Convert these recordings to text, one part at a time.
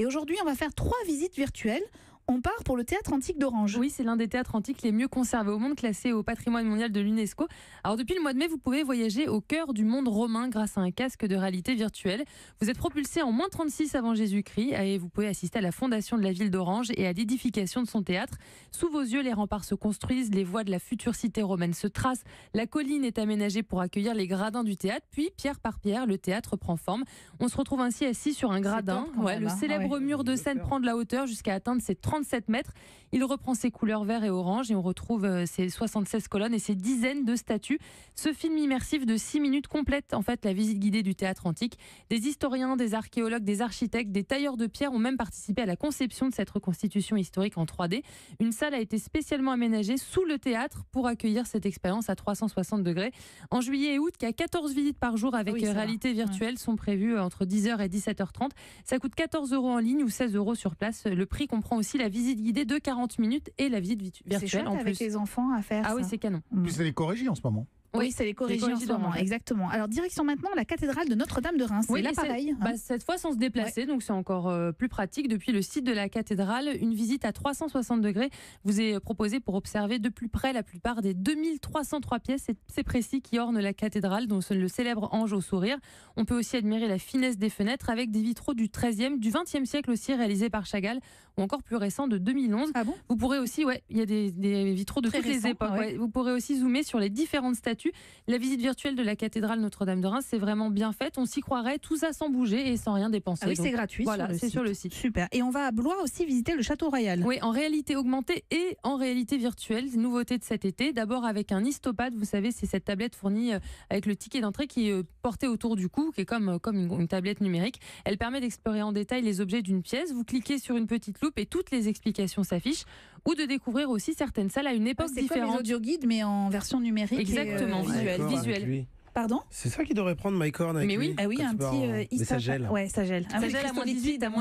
Et aujourd'hui, on va faire 3 visites virtuelles. On part pour le théâtre antique d'Orange. Oui, c'est l'un des théâtres antiques les mieux conservés au monde, classé au patrimoine mondial de l'UNESCO. Alors depuis le mois de mai, vous pouvez voyager au cœur du monde romain grâce à un casque de réalité virtuelle. Vous êtes propulsé en moins 36 avant Jésus-Christ et vous pouvez assister à la fondation de la ville d'Orange et à l'édification de son théâtre. Sous vos yeux, les remparts se construisent, les voies de la future cité romaine se tracent, la colline est aménagée pour accueillir les gradins du théâtre, puis pierre par pierre, le théâtre prend forme. On se retrouve ainsi assis sur un gradin. Le célèbre mur de scène prend de la hauteur jusqu'à atteindre ses 37 mètres. Il reprend ses couleurs vert et orange et on retrouve ses 76 colonnes et ses dizaines de statues. Ce film immersif de 6 minutes complète en fait la visite guidée du théâtre antique. Des historiens, des archéologues, des architectes, des tailleurs de pierre ont même participé à la conception de cette reconstitution historique en 3D. Une salle a été spécialement aménagée sous le théâtre pour accueillir cette expérience à 360 degrés. En juillet et août, 14 visites par jour avec réalité virtuelle sont prévues entre 10h et 17h30. Ça coûte 14 € en ligne ou 16 € sur place. Le prix comprend aussi la visite guidée de 40 minutes et la visite virtuelle c'est chouette en plus. Avec les enfants à faire. Ah oui, c'est canon. Puis c'est les corrigies en ce moment. Oui, c'est les corrigies en ce moment, exactement. Alors, direction maintenant la cathédrale de Notre-Dame de Reims. Oui, c'est là pareil. Cette fois sans se déplacer, donc c'est encore plus pratique. Depuis le site de la cathédrale, une visite à 360 degrés vous est proposée pour observer de plus près la plupart des 2303 pièces, c'est précis, qui ornent la cathédrale, dont le célèbre ange au sourire. On peut aussi admirer la finesse des fenêtres avec des vitraux du XIIIe, du XXe siècle aussi, réalisés par Chagall, ou encore plus récents de 2011. Ah bon ? Vous pourrez aussi, il y a des vitraux de toutes les époques. Vous pourrez aussi zoomer sur les différentes statues. La visite virtuelle de la cathédrale Notre-Dame de Reims, c'est vraiment bien faite. On s'y croirait, tout ça sans bouger et sans rien dépenser. Ah oui, c'est gratuit. Voilà, c'est sur le site. Super. Et on va à Blois aussi visiter le Château Royal. Oui, en réalité augmentée et en réalité virtuelle. Nouveauté de cet été. D'abord avec un histopad. Vous savez, c'est cette tablette fournie avec le ticket d'entrée qui est porté autour du cou, qui est comme une tablette numérique. Elle permet d'explorer en détail les objets d'une pièce. Vous cliquez sur une petite loupe et toutes les explications s'affichent. Ou de découvrir aussi certaines salles à une époque différente. C'est comme les audioguides, mais en version numérique. Exactement, visuel. Pardon ? C'est ça qui devrait prendre MyCorn avec lui. Oui. Ah oui, un petit mais ça gèle. Ouais, ça gèle. Ça gèle à moins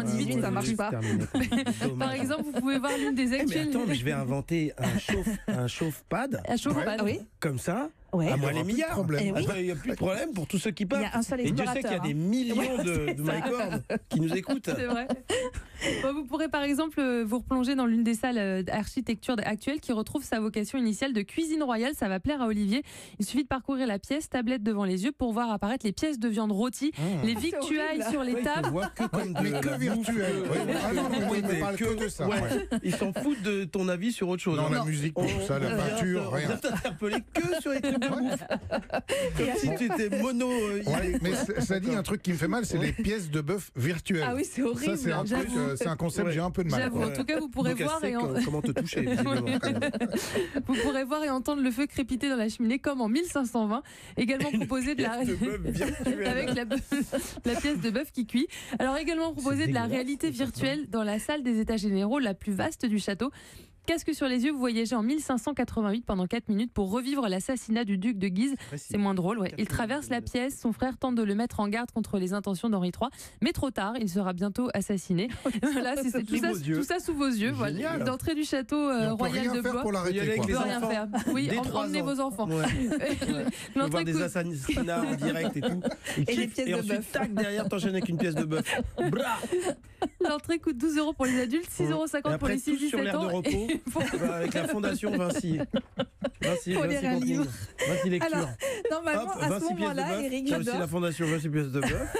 18, ça marche pas. Par exemple, vous pouvez voir l'une des actuelles. Mais attends, mais je vais inventer un chauffe-pad. Un chauffe-pad, oui. Comme ça. Ouais. À moi les milliards. Il n'y a plus de problème pour tous ceux qui partent. Il y a un seul et Dieu sait qu'il y a des millions de MyCorn qui nous écoutent. C'est vrai. Vous pourrez par exemple vous replonger dans l'une des salles d'architecture actuelle qui retrouve sa vocation initiale de cuisine royale. Ça va plaire à Olivier. Il suffit de parcourir la pièce, tablette devant les yeux, pour voir apparaître les pièces de viande rôtie, les victuailles sur les tables. Mais que virtuel. On parle que de ça. Ils s'en foutent de ton avis sur autre chose. Non, la musique, tout ça, la peinture, rien. On vient t'interpeller que sur les trucs de bouffe. Comme si tu étais mono. Mais ça dit un truc qui me fait mal, c'est les pièces de bœuf virtuelles. Ah oui, c'est horrible. Ça, c'est un truc, c'est un concept, j'ai un peu de mal. J'avoue, en tout cas, vous pourrez voir comment te toucher, visiblement. Vous pourrez voir et entendre le feu crépiter dans la cheminée comme en 1520. Également proposé de la avec la pièce de bœuf qui cuit. Alors également proposé de la réalité virtuelle dans la salle des états généraux la plus vaste du château. Casque sur les yeux, vous voyagez en 1588 pendant 4 minutes pour revivre l'assassinat du duc de Guise. C'est moins drôle, Il traverse la pièce, son frère tente de le mettre en garde contre les intentions d'Henri III, mais trop tard, il sera bientôt assassiné. Voilà, c'est tout ça sous vos yeux. Voilà. D'entrée du château royal de Blois. Pour l'arrêter, on peut rien faire. Oui, emmenez vos enfants. On va voir des assassinats en direct et tout. Et les pièces de ensuite, bœuf. tac, derrière, t'enchaînes avec une pièce de bœuf. L'entrée coûte 12 € pour les adultes, 6,50 € pour les 6-17 ans. Avec la fondation Vinci. Vinci lecture. Alors, normalement, à ce moment-là, Eric, j'adore. C'est aussi la fondation Vinci pièce de bœuf.